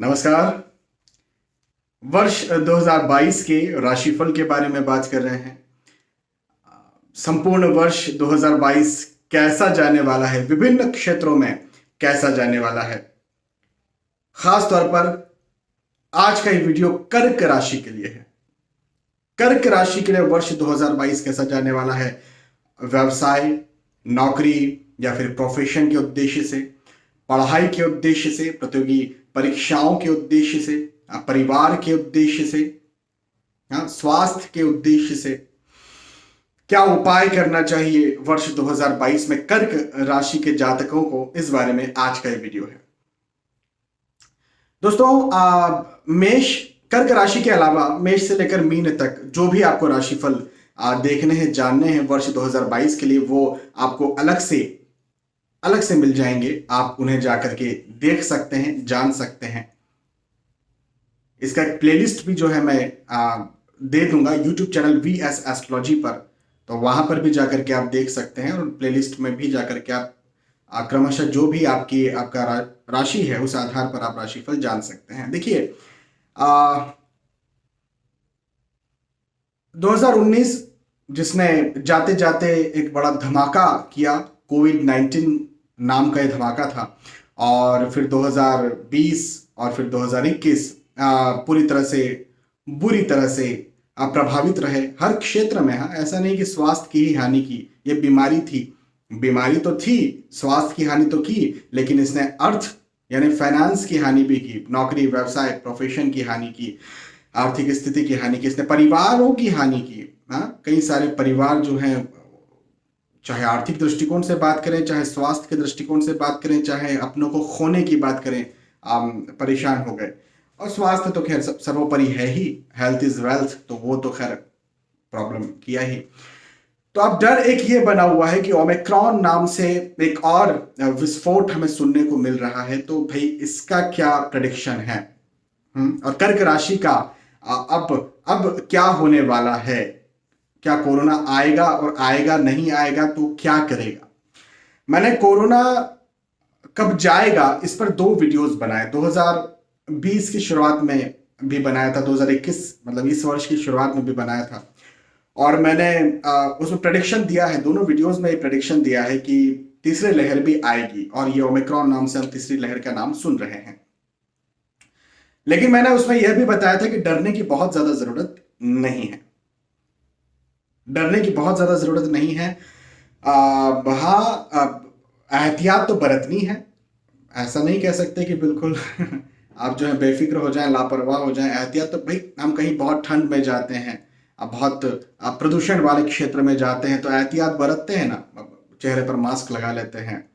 नमस्कार। वर्ष 2022 के राशिफल के बारे में बात कर रहे हैं। संपूर्ण वर्ष 2022 कैसा जाने वाला है, विभिन्न क्षेत्रों में कैसा जाने वाला है। खास तौर पर आज का ये वीडियो कर्क राशि के लिए है। कर्क राशि के लिए वर्ष 2022 कैसा जाने वाला है। व्यवसाय, नौकरी या फिर प्रोफेशन के उद्देश्य से, पढ़ाई के उद्देश्य से, प्रतियोगी परीक्षाओं के उद्देश्य से, परिवार के उद्देश्य से, स्वास्थ्य के उद्देश्य से क्या उपाय करना चाहिए वर्ष 2022 में कर्क राशि के जातकों को, इस बारे में आज का ये वीडियो है। दोस्तों, मेष, कर्क राशि के अलावा मेष से लेकर मीन तक जो भी आपको राशिफल देखने हैं, जानने हैं वर्ष 2022 के लिए, वो आपको अलग से मिल जाएंगे। आप उन्हें जाकर के देख सकते हैं, जान सकते हैं। इसका एक प्लेलिस्ट भी जो है मैं दे दूंगा YouTube चैनल VS एस्ट्रोलॉजी पर, तो वहां पर भी जाकर के आप देख सकते हैं। और प्लेलिस्ट में भी जाकर के आप क्रमशः जो भी आपका राशि है, उस आधार पर आप राशिफल जान सकते हैं। देखिए, 2019 जिसने जाते जाते एक बड़ा धमाका किया, कोविड-19 नाम का ये धमाका था, और फिर 2020 और फिर 2021 पूरी तरह से, बुरी तरह से प्रभावित रहे हर क्षेत्र में। ऐसा नहीं कि स्वास्थ्य की ही हानि की, ये बीमारी तो थी, स्वास्थ्य की हानि तो की, लेकिन इसने अर्थ यानी फाइनेंस की हानि भी की, नौकरी, व्यवसाय, प्रोफेशन की हानि की, आर्थिक स्थिति की हानि की, इसने परिवारों की हानि की। कई सारे परिवार जो हैं, चाहे आर्थिक दृष्टिकोण से बात करें, चाहे स्वास्थ्य के दृष्टिकोण से बात करें, चाहे अपनों को खोने की बात करें, परेशान हो गए। और स्वास्थ्य तो खैर सर्वोपरि है ही, हेल्थ इज वेल्थ, तो वो तो खैर प्रॉब्लम किया ही। तो अब डर एक ये बना हुआ है कि ओमिक्रॉन नाम से एक और विस्फोट हमें सुनने को मिल रहा है। तो भाई इसका क्या प्रेडिक्शन है, और कर्क राशि का अब क्या होने वाला है। क्या कोरोना आएगा, और आएगा नहीं आएगा तो क्या करेगा। मैंने कोरोना कब जाएगा इस पर 2 वीडियोस बनाए। 2020 की शुरुआत में भी बनाया था, 2021 मतलब इस वर्ष की शुरुआत में भी बनाया था, और मैंने उसमें प्रेडिक्शन दिया है। दोनों वीडियोस में प्रेडिक्शन दिया है कि तीसरी लहर भी आएगी, और ये ओमिक्रॉन नाम से हम तीसरी लहर का नाम सुन रहे हैं। लेकिन मैंने उसमें यह भी बताया था कि डरने की बहुत ज्यादा जरूरत नहीं है। डरने की बहुत ज्यादा जरूरत नहीं है। एहतियात तो बरतनी है। ऐसा नहीं कह सकते कि बिल्कुल आप जो है बेफिक्र हो जाएं, लापरवाह हो जाएं। एहतियात तो भाई, हम कहीं बहुत ठंड में जाते हैं, बहुत प्रदूषण वाले क्षेत्र में जाते हैं, तो एहतियात बरतते हैं ना, चेहरे पर मास्क लगा लेते हैं,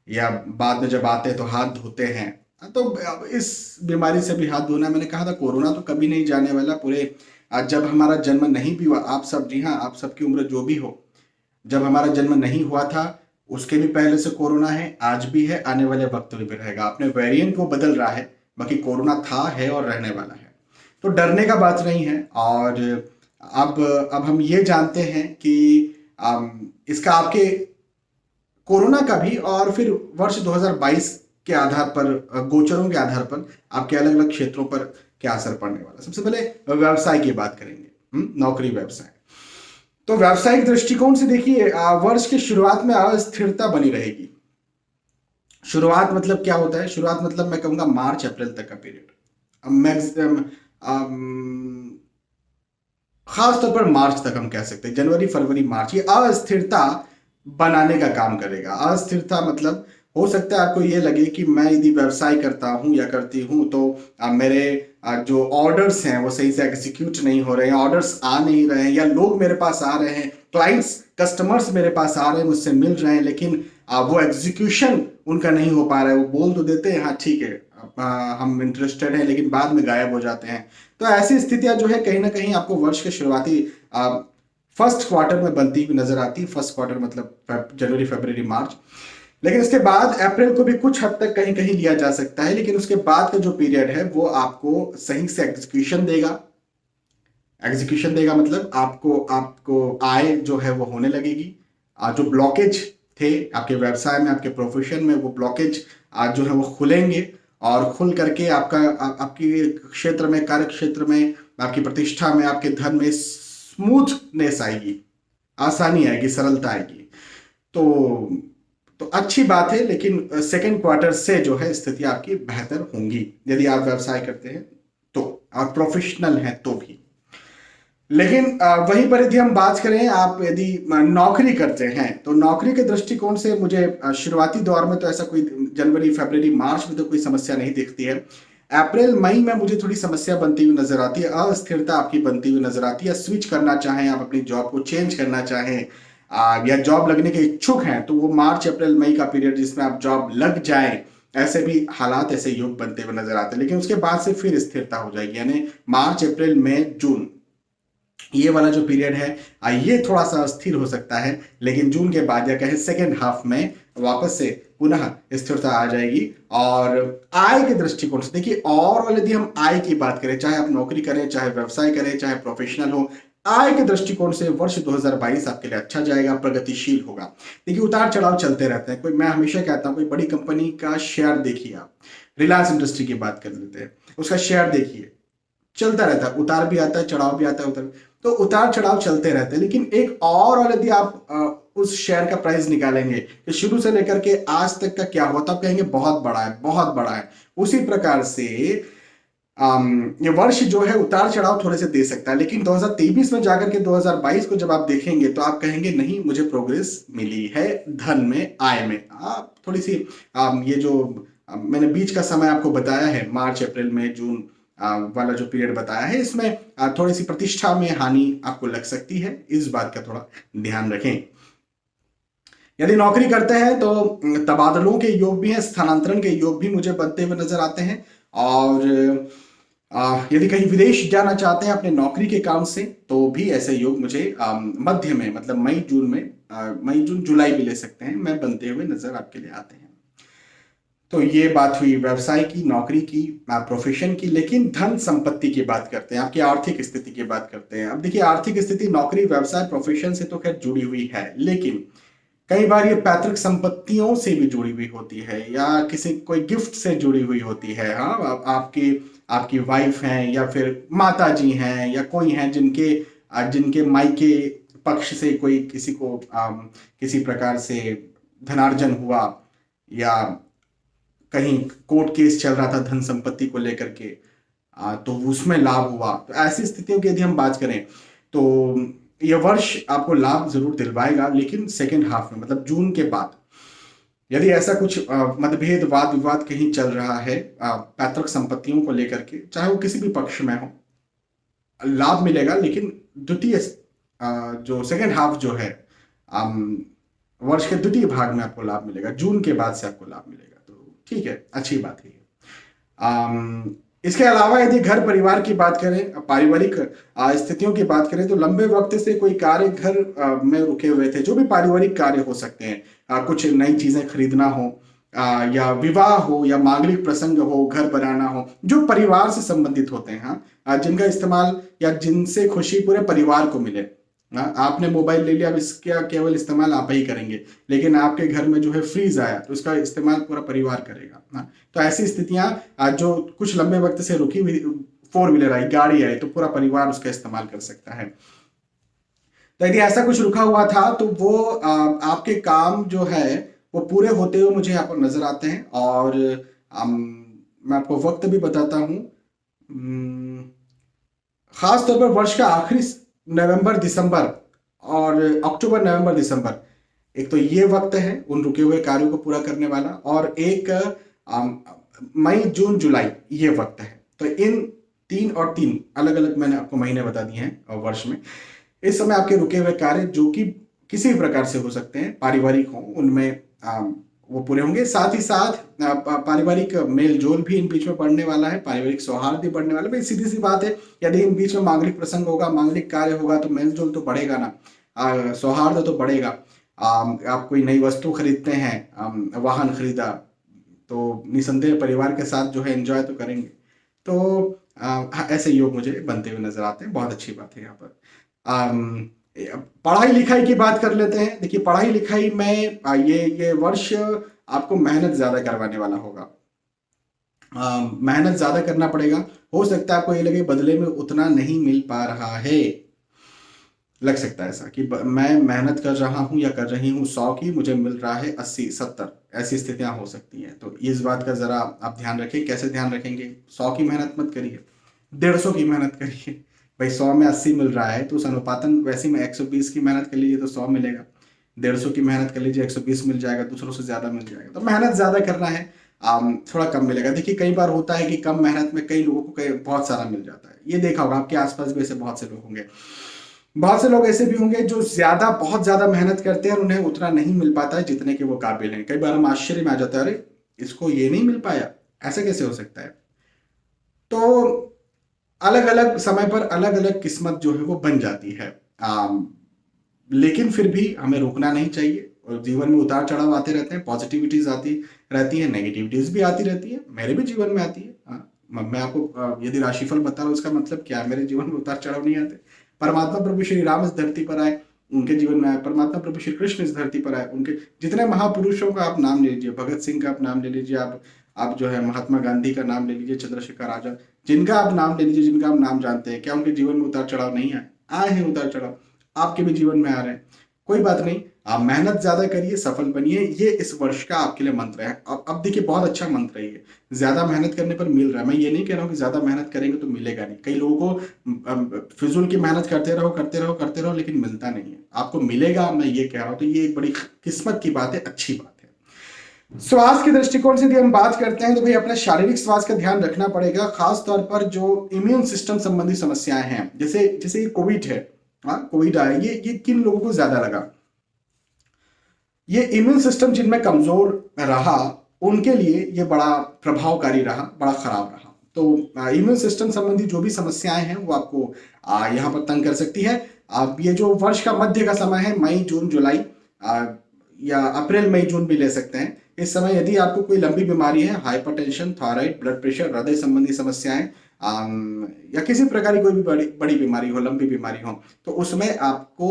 या बाद में जब आते हैं तो हाथ धोते हैं। तो इस बीमारी से भी हाथ धोना, मैंने कहा था कोरोना तो कभी नहीं जाने वाला। पूरे जब हमारा जन्म नहीं भी हुआ, आप सब, जी हाँ, आप सबकी उम्र जो भी हो, जब हमारा जन्म नहीं हुआ था उसके भी पहले से कोरोना है, आज भी है, आने वाले वक्त में भी रहेगा। अपने वेरिएंट वो बदल रहा है, बाकी कोरोना था, है और रहने वाला है। तो डरने का बात नहीं है। और अब हम ये जानते हैं कि इसका आपके कोरोना का भी, और फिर वर्ष 2022 के आधार पर, गोचरों के आधार पर आपके अलग अलग क्षेत्रों पर क्या असर पड़ने वाला। सबसे पहले व्यवसाय की बात करेंगे, नौकरी, व्यवसाय। तो व्यावसायिक दृष्टिकोण से देखिए, वर्ष की शुरुआत में अस्थिरता बनी रहेगी। शुरुआत मतलब क्या होता है? शुरुआत मतलब मैं कहूंगा मार्च अप्रैल तक का पीरियड। खास तौर पर मार्च तक हम कह सकते हैं, जनवरी, फरवरी, मार्च, ये अस्थिरता बनाने का काम करेगा। अस्थिरता मतलब हो सकता है आपको ये लगे कि मैं यदि व्यवसाय करता हूं या करती हूं तो मेरे जो ऑर्डर्स हैं वो सही से एग्जीक्यूट नहीं हो रहे हैं, ऑर्डर्स आ नहीं रहे हैं, या लोग मेरे पास आ रहे हैं, क्लाइंट्स, कस्टमर्स मेरे पास आ रहे हैं, मुझसे मिल रहे हैं, लेकिन वो एग्जीक्यूशन उनका नहीं हो पा रहा है। वो बोल तो देते हैं हाँ ठीक है, हम इंटरेस्टेड हैं, लेकिन बाद में गायब हो जाते हैं। तो ऐसी स्थितियां जो है कहीं ना कहीं आपको वर्ष के शुरुआती फर्स्ट क्वार्टर में बनती हुई नजर आती है। फर्स्ट क्वार्टर मतलब जनवरी, फरवरी, मार्च। लेकिन उसके बाद अप्रैल को भी कुछ हद तक कहीं कहीं लिया जा सकता है, लेकिन उसके बाद का जो पीरियड है वो आपको सही से एग्जीक्यूशन देगा। एग्जीक्यूशन देगा मतलब आपको आय जो है वो होने लगेगी। जो ब्लॉकेज थे आपके व्यवसाय में, आपके प्रोफेशन में, वो ब्लॉकेज जो है वो खुलेंगे, और खुल करके आपकी क्षेत्र में, कार्य क्षेत्र में, आपकी प्रतिष्ठा में, आपके धन में स्मूथनेस आएगी, आसानी आएगी, सरलता आएगी। तो अच्छी बात है, लेकिन सेकेंड क्वार्टर से जो है स्थिति आपकी बेहतर होंगी यदि आप व्यवसाय करते हैं तो, और प्रोफेशनल हैं तो भी। लेकिन वहीं पर यदि हम बात करें, आप यदि नौकरी करते हैं तो नौकरी के दृष्टिकोण से मुझे शुरुआती दौर में तो ऐसा कोई जनवरी, फरवरी, मार्च में तो कोई समस्या नहीं दिखती है। अप्रैल, मई में मुझे थोड़ी समस्या बनती हुई नजर आती है, अस्थिरता आपकी बनती हुई नजर आती है। स्विच करना चाहें आप, अपनी जॉब को चेंज करना चाहें, या जॉब लगने के इच्छुक हैं, तो वो मार्च, अप्रैल, मई का पीरियड जिसमें आप जॉब लग जाएं, ऐसे भी हालात, ऐसे योग बनते हुए नजर आते हैं। लेकिन उसके बाद से फिर स्थिरता हो जाएगी, यानी मार्च, अप्रैल, मई, जून, ये वाला जो पीरियड है ये थोड़ा सा अस्थिर हो सकता है। लेकिन जून के बाद या कहें सेकेंड हाफ में वापस से पुनः स्थिरता आ जाएगी। और आय के दृष्टिकोण से देखिए, और यदि हम आय की बात करें, चाहे आप नौकरी करें, चाहे व्यवसाय करें, चाहे प्रोफेशनल हो, आय के दृष्टिकोण से वर्ष 2022 आपके लिए अच्छा जाएगा, प्रगतिशील होगा। देखिए, उतार चढ़ाव चलते रहते हैं। मैं हमेशा कहता हूं, कोई बड़ी कंपनी का शेयर देखिए, आप रिलायंस इंडस्ट्री की बात कर लेते हैं, उसका शेयर देखिए, चलता रहता है, उतार भी आता है, चढ़ाव भी आता है, उतर तो उतार चढ़ाव चलते रहते हैं। लेकिन एक और यदि आप उस शेयर का प्राइस निकालेंगे कि शुरू से लेकर के आज तक का क्या होता, आप कहेंगे बहुत बड़ा है, बहुत बड़ा है। उसी प्रकार से ये वर्ष जो है उतार चढ़ाव थोड़े से दे सकता है, लेकिन 2023 में जाकर के 2022 को जब आप देखेंगे तो आप कहेंगे नहीं, मुझे प्रोग्रेस मिली है धन में, आय में। आप थोड़ी सी ये जो मैंने बीच का समय आपको बताया है, मार्च, अप्रैल, मई, जून वाला जो पीरियड बताया है, इसमें थोड़ी सी प्रतिष्ठा में हानि आपको लग सकती है। इस बात का थोड़ा ध्यान रखें। यदि नौकरी करते हैं तो तबादलों के योग भी हैं, स्थानांतरण के योग भी मुझे बनते हुए नजर आते हैं। और यदि कहीं विदेश जाना चाहते हैं अपने नौकरी के काम से, तो भी ऐसे योग मुझे मध्य में, मतलब मई जून में, मई जून जुलाई भी ले सकते हैं, मैं बनते हुए नजर आपके लिए आते हैं। तो ये बात हुई व्यवसाय की, नौकरी की, प्रोफेशन की। लेकिन धन संपत्ति की बात करते हैं, आपकी आर्थिक स्थिति की बात करते हैं। अब देखिए, आर्थिक स्थिति नौकरी, व्यवसाय, प्रोफेशन से तो खैर जुड़ी हुई है, लेकिन कई बार ये पैतृक संपत्तियों से भी जुड़ी हुई होती है, या किसी कोई गिफ्ट से जुड़ी हुई होती है। हाँ, आपकी वाइफ हैं, या फिर माता जी हैं, या कोई हैं जिनके मायके पक्ष से कोई किसी को किसी प्रकार से धनार्जन हुआ, या कहीं कोर्ट केस चल रहा था धन संपत्ति को लेकर के, तो उसमें लाभ हुआ। तो ऐसी स्थितियों की यदि हम बात करें तो यह वर्ष आपको लाभ जरूर दिलवाएगा, लेकिन सेकेंड हाफ में, मतलब जून के बाद, यदि ऐसा कुछ मतभेद, वाद विवाद कहीं चल रहा है पैतृक संपत्तियों को लेकर के, चाहे वो किसी भी पक्ष में हो, लाभ मिलेगा। लेकिन द्वितीय जो सेकेंड हाफ जो है, वर्ष के द्वितीय भाग में आपको लाभ मिलेगा, जून के बाद से आपको लाभ मिलेगा। ठीक है, अच्छी बात है। इसके अलावा यदि घर परिवार की बात करें, पारिवारिक स्थितियों की बात करें, तो लंबे वक्त से कोई कार्य घर में रुके हुए थे, जो भी पारिवारिक कार्य हो सकते हैं, कुछ नई चीजें खरीदना हो, या विवाह हो, या मांगलिक प्रसंग हो, घर बनाना हो, जो परिवार से संबंधित होते हैं, जिनका इस्तेमाल या जिनसे खुशी पूरे परिवार को मिले। आपने मोबाइल ले लिया, अब इसका केवल इस्तेमाल आप ही करेंगे, लेकिन आपके घर में जो है फ्रीज आया, तो उसका इस्तेमाल पूरा परिवार करेगा। तो ऐसी स्थितियां जो कुछ लंबे वक्त से रुकी हुई, 4 व्हीलर आई, गाड़ी आई, तो पूरा परिवार उसका इस्तेमाल कर सकता है। तो यदि ऐसा कुछ रुका हुआ था, तो वो आपके काम जो है वो पूरे होते हुए मुझे यहाँ पर नजर आते हैं। और मैं आपको वक्त भी बताता हूँ, खास तौर पर वर्ष का आखिरी नवंबर, दिसंबर, और अक्टूबर, नवंबर, दिसंबर, एक तो ये वक्त है उन रुके हुए कार्यों को पूरा करने वाला, और एक मई, जून, जुलाई, ये वक्त है। तो इन 3 अलग अलग मैंने आपको महीने बता दिए हैं वर्ष में। इस समय आपके रुके हुए कार्य, जो कि किसी भी प्रकार से हो सकते हैं, पारिवारिक हो, उनमें वो पूरे होंगे। साथ ही साथ पारिवारिक मेल जोल भी इन बीच में बढ़ने वाला है, पारिवारिक सौहार्द भी बढ़ने वाला है। भाई सीधी सी बात है, यदि इन बीच में मांगलिक प्रसंग होगा, मांगलिक कार्य होगा, तो मेल जोल तो बढ़ेगा ना, सौहार्द तो बढ़ेगा। आप कोई नई वस्तु खरीदते हैं, वाहन खरीदा, तो निसंदेह परिवार के साथ जो है एंजॉय तो करेंगे। तो ऐसे योग मुझे बनते हुए नजर आते हैं, बहुत अच्छी बात है। यहाँ पर पढ़ाई लिखाई की बात कर लेते हैं। देखिए, पढ़ाई लिखाई में ये वर्ष आपको मेहनत ज्यादा करवाने वाला होगा। मेहनत ज्यादा करना पड़ेगा। हो सकता है आपको ये लगे बदले में उतना नहीं मिल पा रहा है, लग सकता है ऐसा कि मैं मेहनत कर रहा हूँ या कर रही हूँ 100 की, मुझे मिल रहा है 80 70, ऐसी स्थितियां हो सकती हैं। तो इस बात का जरा आप ध्यान रखें। कैसे ध्यान रखेंगे? 100 की मेहनत मत करिए, 150 की मेहनत करिए। भाई 100 में 80 मिल रहा है तो उस अनुपातन वैसे में 120 की मेहनत कर लीजिए तो 100 मिलेगा, 150 की मेहनत कर लीजिए 120 मिल जाएगा, दूसरों से ज्यादा मिल जाएगा। तो मेहनत ज्यादा करना है, थोड़ा कम मिलेगा। देखिए कई बार होता है कि कम मेहनत में कई लोगों को बहुत सारा मिल जाता है। ये देखा होगा, आपके आसपास भी ऐसे बहुत से लोग होंगे। बहुत से लोग ऐसे भी होंगे जो बहुत ज्यादा मेहनत करते हैं और उन्हें उतना नहीं मिल पाता है जितने के वो काबिल हैं। कई बार हम आश्चर्य में आ जाता है, अरे इसको ये नहीं मिल पाया, ऐसा कैसे हो सकता है? तो अलग अलग समय पर अलग अलग किस्मत जो है वो बन जाती है। लेकिन फिर भी हमें रुकना नहीं चाहिए, और जीवन में उतार चढ़ाव आते रहते हैं, पॉजिटिविटीज आती रहती है, नेगेटिविटीज भी आती रहती है, मेरे भी जीवन में आती है। मैं आपको यदि राशिफल बता रहा हूँ उसका मतलब क्या? मेरे जीवन में उतार चढ़ाव नहीं आते। परमात्मा प्रभु श्री राम इस धरती पर आए, उनके जीवन में आए। परमात्मा प्रभु श्री कृष्ण इस धरती पर आए, उनके जितने महापुरुषों का आप नाम ले लीजिए, भगत सिंह का आप नाम ले लीजिए, आप जो है महात्मा गांधी का नाम ले लीजिए, चंद्रशेखर आजाद, जिनका आप नाम ले लीजिए, जिनका आप नाम जानते हैं, क्या उनके जीवन में उतार चढ़ाव नहीं आए? आए हैं उतार चढ़ाव, आपके भी जीवन में आ रहे हैं। कोई बात नहीं, आप मेहनत ज्यादा करिए, सफल बनिए, ये इस वर्ष का आपके लिए मंत्र है। अब देखिए बहुत अच्छा मंत्र है ये, ज्यादा मेहनत करने पर मिल रहा है। मैं ये नहीं कह रहा हूँ कि ज्यादा मेहनत करेंगे तो मिलेगा नहीं। कई लोगों को फिजूल की मेहनत करते रहो करते रहो करते रहो लेकिन मिलता नहीं है। आपको मिलेगा, मैं ये कह रहा हूँ। तो ये एक बड़ी किस्मत की बात है, अच्छी बात है। स्वास्थ्य के दृष्टिकोण से यदि हम बात करते हैं तो भाई अपने शारीरिक स्वास्थ्य का ध्यान रखना पड़ेगा, खास तौर पर जो इम्यून सिस्टम संबंधी समस्याएं हैं, जैसे जैसे ये कोविड है, कोविड आया, ये किन लोगों को ज्यादा लगा? ये इम्यून सिस्टम जिनमें कमजोर रहा उनके लिए ये बड़ा प्रभावकारी रहा, बड़ा खराब रहा। तो इम्यून सिस्टम संबंधी जो भी समस्याएं हैं वो आपको यहाँ पर तंग कर सकती है। अब ये जो वर्ष का मध्य का समय है, मई जून जुलाई, या अप्रैल मई जून भी ले सकते हैं, इस समय यदि आपको कोई लंबी बीमारी है, हाइपरटेंशन, थायराइड, ब्लड प्रेशर, हृदय संबंधी समस्याएं, या किसी प्रकार की कोई भी बड़ी बीमारी हो, लंबी बीमारी हो, तो उसमें आपको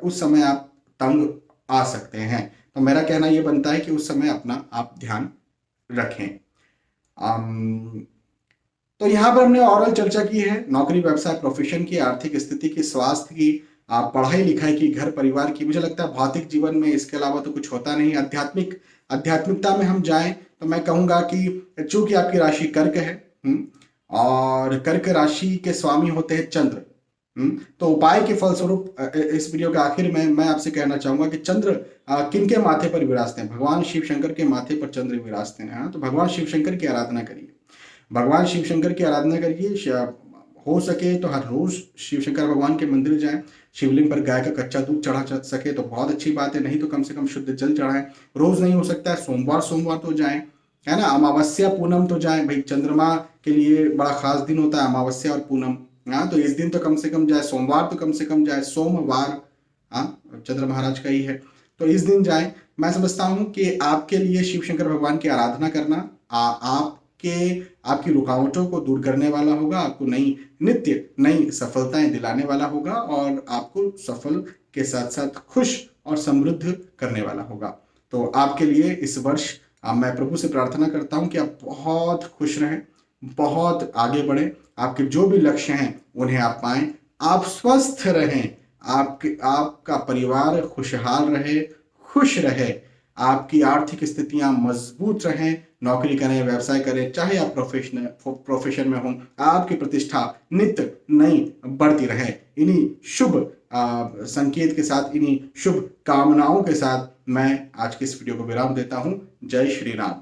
उस समय आप तंग आ सकते हैं। तो मेरा कहना यह बनता है कि उस समय अपना आप ध्यान रखें। तो यहाँ पर हमने ओवरऑल चर्चा की है नौकरी, व्यवसाय, प्रोफेशन की, आर्थिक स्थिति की, स्वास्थ्य की, पढ़ाई लिखाई की, घर परिवार की। मुझे लगता है भौतिक जीवन में इसके अलावा तो कुछ होता नहीं। आध्यात्मिकता में हम जाएं तो मैं कहूंगा कि चूंकि आपकी राशि कर्क है, और कर्क राशि के स्वामी होते हैं चंद्र, तो उपाय के फलस्वरूप इस वीडियो के आखिर में मैं आपसे कहना चाहूंगा कि चंद्र किन के माथे पर विराजते हैं? भगवान शिव शंकर के माथे पर चंद्र विराजते हैं। तो भगवान शिव शंकर की आराधना करिए, भगवान शिव शंकर की आराधना करिए। हो सके तो हर रोज शिव शंकर भगवान के मंदिर जाएं, शिवलिंग पर गाय का कच्चा दूध चढ़ा सके तो बहुत अच्छी बात है, नहीं तो कम से कम शुद्ध जल चढ़ाएं। रोज नहीं हो सकता है, सोमवार तो जाएं, है ना। अमावस्या पूनम तो जाएं, भाई चंद्रमा के लिए बड़ा खास दिन होता है अमावस्या और पूनम। तो इस दिन तो कम से कम जाए, सोमवार तो कम से कम जाए, सोमवार चंद्र महाराज का ही है, तो इस दिन जाए। मैं समझता हूं कि आपके लिए शिव शंकर भगवान की आराधना करना आपकी रुकावटों को दूर करने वाला होगा, आपको नित्य नई सफलताएं दिलाने वाला होगा, और आपको सफल के साथ साथ खुश और समृद्ध करने वाला होगा। तो आपके लिए इस वर्ष मैं प्रभु से प्रार्थना करता हूं कि आप बहुत खुश रहें, बहुत आगे बढ़े, आपके जो भी लक्ष्य हैं उन्हें आप पाएं, आप स्वस्थ रहें, आपका परिवार खुशहाल रहे, खुश रहे, आपकी आर्थिक स्थितियां मजबूत रहें, नौकरी करें, व्यवसाय करें, चाहे आप प्रोफेशन में हों, आपकी प्रतिष्ठा नित्य नई बढ़ती रहे। इन्हीं शुभ संकेत के साथ, इन्हीं शुभ कामनाओं के साथ मैं आज के इस वीडियो को विराम देता हूं। जय श्री राम।